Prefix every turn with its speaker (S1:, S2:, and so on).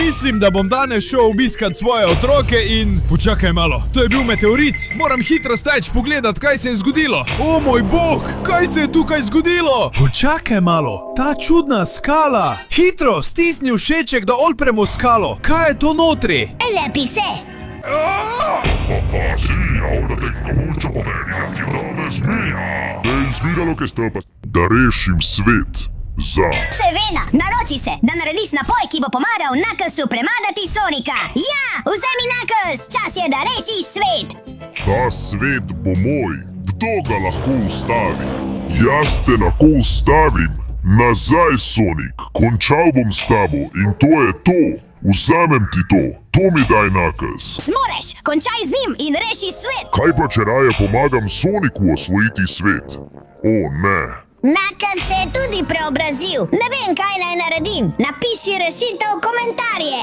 S1: Mislim, da bom danes šel obiskat svoje otroke in... Počakaj malo, to je bil meteorit. Moram hitro steč pogledat, kaj se je zgodilo. O moj bog, kaj se je tukaj zgodilo? Počakaj malo, ta čudna skala. Hitro, stisni všeček, da olpremo skalo. Kaj je to notri?
S2: Lepi se.
S3: Sì, ora tengo mucho poder y la ciudad es mía. Inspira lo que está pasando. Da rešim svet. Za.
S2: Seveda, naroči se, da narediš napoj, ki bo pomagal Knucklesu premadati Sonika. Ja, vzemi Knuckles, čas je, da rešiš svet.
S3: Ta svet bo moj. Kdo ga lahko ustavi? Jaz te lahko ustavim. Nazaj, Sonic. Končal bom s tabo in to je to. Vzamem ti to. To mi daj, Knuckles.
S2: Zmoreš, končaj z njim in reši svet.
S3: Kaj pa, če raje pomagam Sonicu osvojiti svet? O, ne.
S2: Knuckles se je tudi preobrazil. Ne vem, kaj naj naredim. Napiši rešitev v komentarje.